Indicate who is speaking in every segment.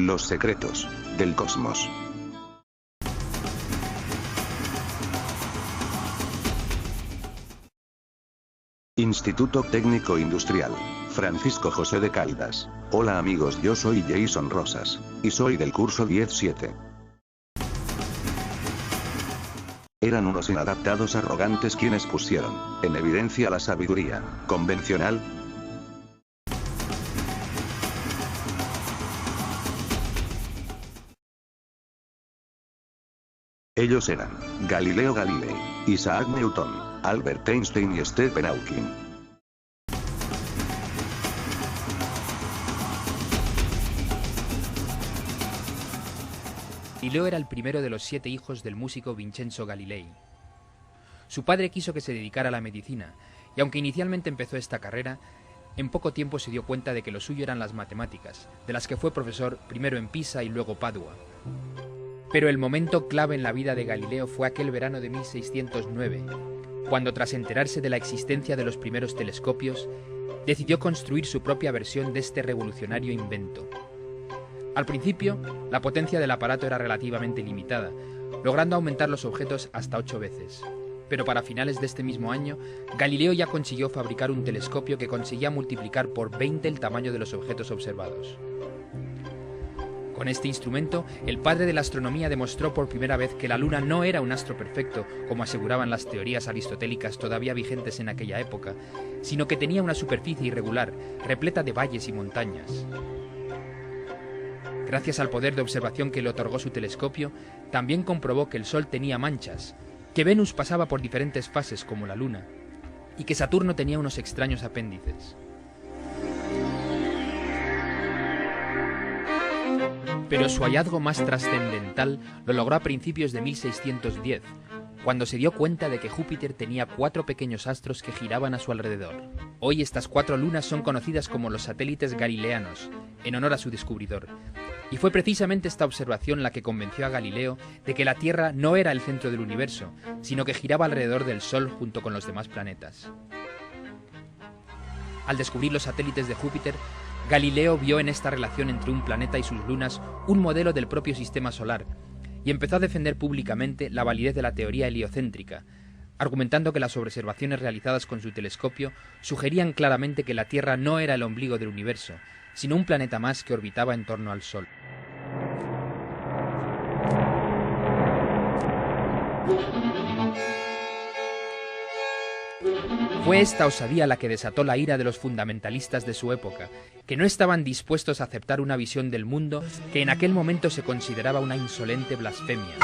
Speaker 1: Los secretos del cosmos. Instituto Técnico Industrial Francisco José de Caldas. Hola amigos, yo soy Jason Rosas, y soy del curso 10-7. Eran unos inadaptados arrogantes quienes pusieron en evidencia la sabiduría convencional. Ellos eran Galileo Galilei, Isaac Newton, Albert Einstein y Stephen Hawking.
Speaker 2: Galileo era el primero de los 7 hijos del músico Vincenzo Galilei. Su padre quiso que se dedicara a la medicina, y aunque inicialmente empezó esta carrera, en poco tiempo se dio cuenta de que lo suyo eran las matemáticas, de las que fue profesor primero en Pisa y luego Padua. Pero el momento clave en la vida de Galileo fue aquel verano de 1609, cuando tras enterarse de la existencia de los primeros telescopios, decidió construir su propia versión de este revolucionario invento. Al principio, la potencia del aparato era relativamente limitada, logrando aumentar los objetos hasta 8 veces. Pero para finales de este mismo año, Galileo ya consiguió fabricar un telescopio que conseguía multiplicar por 20 el tamaño de los objetos observados. Con este instrumento, el padre de la astronomía demostró por primera vez que la Luna no era un astro perfecto, como aseguraban las teorías aristotélicas todavía vigentes en aquella época, sino que tenía una superficie irregular, repleta de valles y montañas. Gracias al poder de observación que le otorgó su telescopio, también comprobó que el Sol tenía manchas, que Venus pasaba por diferentes fases como la Luna, y que Saturno tenía unos extraños apéndices. Pero su hallazgo más trascendental lo logró a principios de 1610, cuando se dio cuenta de que Júpiter tenía 4 pequeños astros que giraban a su alrededor. Hoy estas 4 lunas son conocidas como los satélites galileanos, en honor a su descubridor. Y fue precisamente esta observación la que convenció a Galileo de que la Tierra no era el centro del universo, sino que giraba alrededor del Sol junto con los demás planetas. Al descubrir los satélites de Júpiter, Galileo vio en esta relación entre un planeta y sus lunas un modelo del propio sistema solar, y empezó a defender públicamente la validez de la teoría heliocéntrica, argumentando que las observaciones realizadas con su telescopio sugerían claramente que la Tierra no era el ombligo del universo, sino un planeta más que orbitaba en torno al Sol. Fue esta osadía la que desató la ira de los fundamentalistas de su época, que no estaban dispuestos a aceptar una visión del mundo que en aquel momento se consideraba una insolente blasfemia.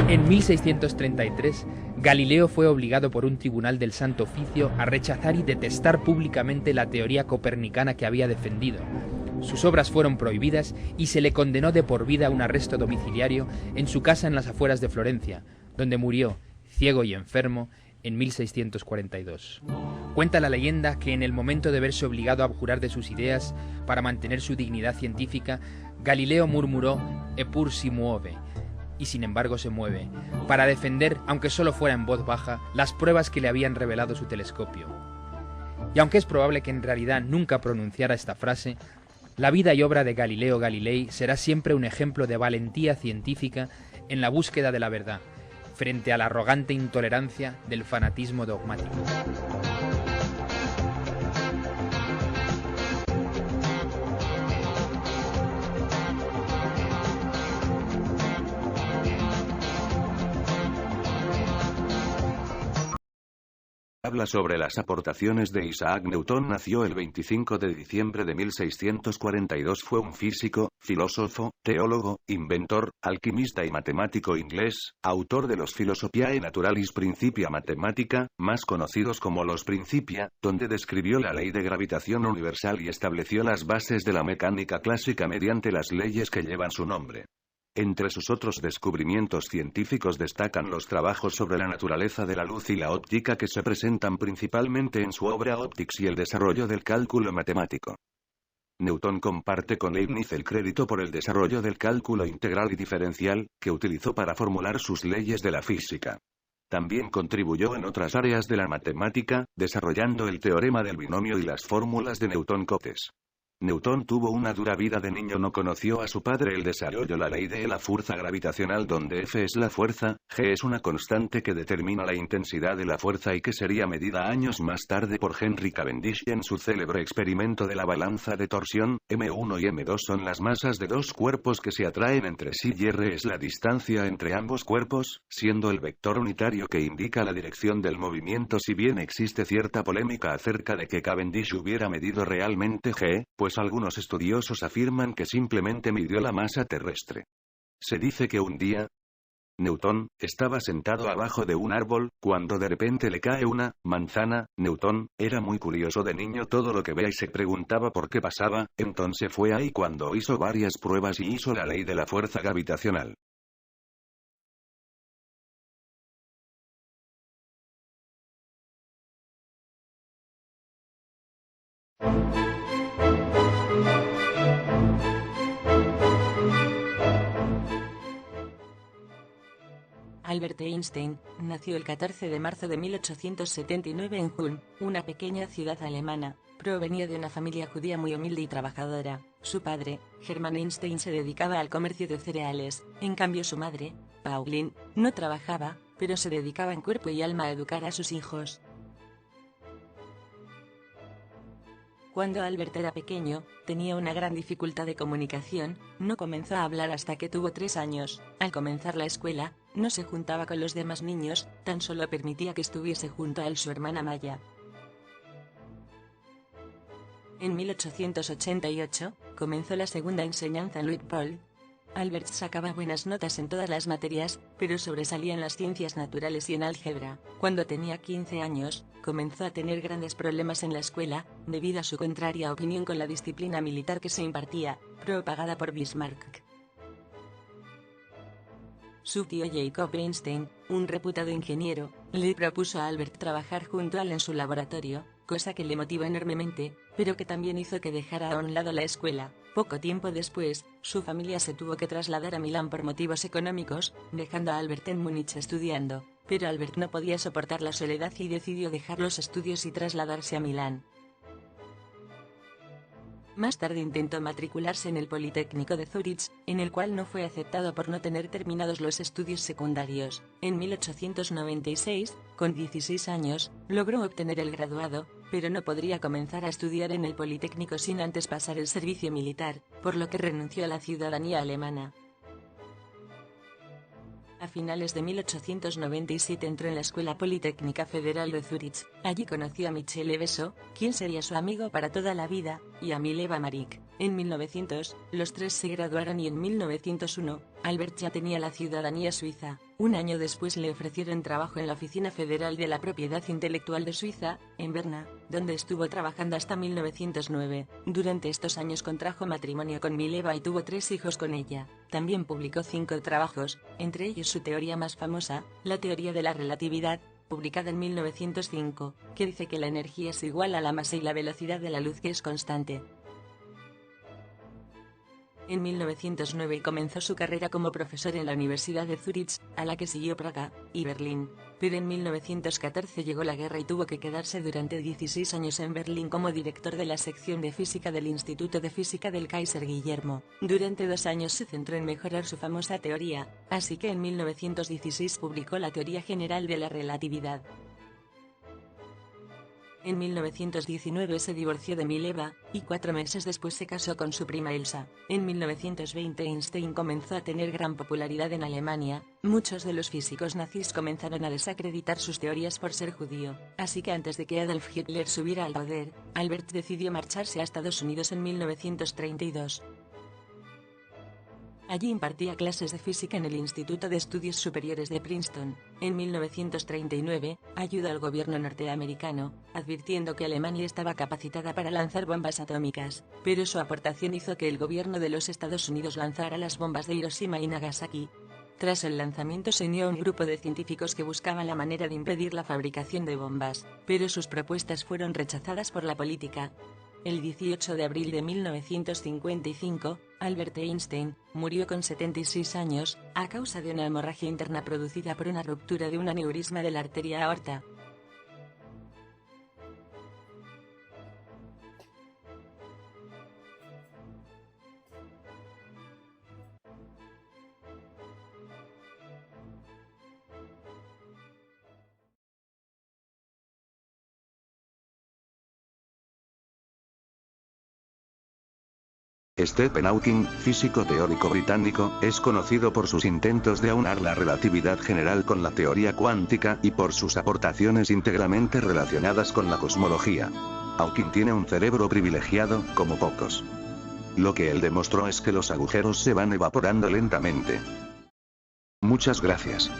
Speaker 2: En 1633, Galileo fue obligado por un tribunal del Santo Oficio a rechazar y detestar públicamente la teoría copernicana que había defendido. Sus obras fueron prohibidas y se le condenó de por vida a un arresto domiciliario en su casa en las afueras de Florencia, donde murió, ciego y enfermo, en 1642. Cuenta la leyenda que en el momento de verse obligado a abjurar de sus ideas para mantener su dignidad científica, Galileo murmuró «Eppur si muove», y sin embargo se mueve, para defender, aunque solo fuera en voz baja, las pruebas que le habían revelado su telescopio. Y aunque es probable que en realidad nunca pronunciara esta frase, la vida y obra de Galileo Galilei será siempre un ejemplo de valentía científica en la búsqueda de la verdad, frente a la arrogante intolerancia del fanatismo dogmático.
Speaker 1: Habla sobre las aportaciones de Isaac Newton. Nació el 25 de diciembre de 1642. Fue un físico, filósofo, teólogo, inventor, alquimista y matemático inglés, autor de los Philosophiae Naturalis Principia Mathematica, más conocidos como los Principia, donde describió la ley de gravitación universal y estableció las bases de la mecánica clásica mediante las leyes que llevan su nombre. Entre sus otros descubrimientos científicos destacan los trabajos sobre la naturaleza de la luz y la óptica que se presentan principalmente en su obra Optics y el desarrollo del cálculo matemático. Newton comparte con Leibniz el crédito por el desarrollo del cálculo integral y diferencial, que utilizó para formular sus leyes de la física. También contribuyó en otras áreas de la matemática, desarrollando el teorema del binomio y las fórmulas de Newton-Cotes. Newton tuvo una dura vida de niño, no conoció a su padre. Él desarrolló la ley de la fuerza gravitacional, donde F es la fuerza, G es una constante que determina la intensidad de la fuerza y que sería medida años más tarde por Henry Cavendish en su célebre experimento de la balanza de torsión. M1 y M2 son las masas de dos cuerpos que se atraen entre sí y R es la distancia entre ambos cuerpos, siendo el vector unitario que indica la dirección del movimiento. Si bien existe cierta polémica acerca de que Cavendish hubiera medido realmente G, pues algunos estudiosos afirman que simplemente midió la masa terrestre. Se dice que un día, Newton estaba sentado abajo de un árbol, cuando de repente le cae una manzana. Newton era muy curioso de niño, todo lo que veía, y se preguntaba por qué pasaba. Entonces fue ahí cuando hizo varias pruebas y hizo la ley de la fuerza gravitacional.
Speaker 3: Albert Einstein nació el 14 de marzo de 1879 en Ulm, una pequeña ciudad alemana. Provenía de una familia judía muy humilde y trabajadora. Su padre, Hermann Einstein, se dedicaba al comercio de cereales. En cambio, su madre, Pauline, no trabajaba, pero se dedicaba en cuerpo y alma a educar a sus hijos. Cuando Albert era pequeño, tenía una gran dificultad de comunicación, no comenzó a hablar hasta que tuvo 3 años. Al comenzar la escuela, no se juntaba con los demás niños, tan solo permitía que estuviese junto a él su hermana Maya. En 1888, comenzó la segunda enseñanza en Luitpold. Albert sacaba buenas notas en todas las materias, pero sobresalía en las ciencias naturales y en álgebra. Cuando tenía 15 años, comenzó a tener grandes problemas en la escuela, debido a su contraria opinión con la disciplina militar que se impartía, propagada por Bismarck. Su tío Jacob Einstein, un reputado ingeniero, le propuso a Albert trabajar junto a él en su laboratorio, cosa que le motivó enormemente, pero que también hizo que dejara a un lado la escuela. Poco tiempo después, su familia se tuvo que trasladar a Milán por motivos económicos, dejando a Albert en Múnich estudiando, pero Albert no podía soportar la soledad y decidió dejar los estudios y trasladarse a Milán. Más tarde intentó matricularse en el Politécnico de Zúrich, en el cual no fue aceptado por no tener terminados los estudios secundarios. En 1896, con 16 años, logró obtener el graduado, pero no podría comenzar a estudiar en el Politécnico sin antes pasar el servicio militar, por lo que renunció a la ciudadanía alemana. A finales de 1897 entró en la Escuela Politécnica Federal de Zúrich. Allí conoció a Michele Besso, quien sería su amigo para toda la vida, y a Mileva Maric. En 1900, los tres se graduaron y en 1901, Albert ya tenía la ciudadanía suiza. Un año después le ofrecieron trabajo en la Oficina Federal de la Propiedad Intelectual de Suiza, en Berna, donde estuvo trabajando hasta 1909. Durante estos años contrajo matrimonio con Mileva y tuvo 3 hijos con ella. También publicó 5 trabajos, entre ellos su teoría más famosa, la teoría de la relatividad, publicada en 1905, que dice que la energía es igual a la masa y la velocidad de la luz, que es constante. En 1909 comenzó su carrera como profesor en la Universidad de Zúrich, a la que siguió Praga y Berlín. Pero en 1914 llegó la guerra y tuvo que quedarse durante 16 años en Berlín como director de la sección de física del Instituto de Física del Kaiser Guillermo. Durante 2 años se centró en mejorar su famosa teoría, así que en 1916 publicó la Teoría General de la Relatividad. En 1919 se divorció de Mileva, y 4 meses después se casó con su prima Elsa. En 1920 Einstein comenzó a tener gran popularidad en Alemania. Muchos de los físicos nazis comenzaron a desacreditar sus teorías por ser judío, así que antes de que Adolf Hitler subiera al poder, Albert decidió marcharse a Estados Unidos en 1932. Allí impartía clases de física en el Instituto de Estudios Superiores de Princeton. En 1939, ayudó al gobierno norteamericano, advirtiendo que Alemania estaba capacitada para lanzar bombas atómicas, pero su aportación hizo que el gobierno de los Estados Unidos lanzara las bombas de Hiroshima y Nagasaki. Tras el lanzamiento se unió a un grupo de científicos que buscaban la manera de impedir la fabricación de bombas, pero sus propuestas fueron rechazadas por la política. El 18 de abril de 1955, Albert Einstein murió con 76 años, a causa de una hemorragia interna producida por una ruptura de un aneurisma de la arteria aorta.
Speaker 1: Stephen Hawking, físico teórico británico, es conocido por sus intentos de aunar la relatividad general con la teoría cuántica, y por sus aportaciones íntegramente relacionadas con la cosmología. Hawking tiene un cerebro privilegiado, como pocos. Lo que él demostró es que los agujeros se van evaporando lentamente. Muchas gracias.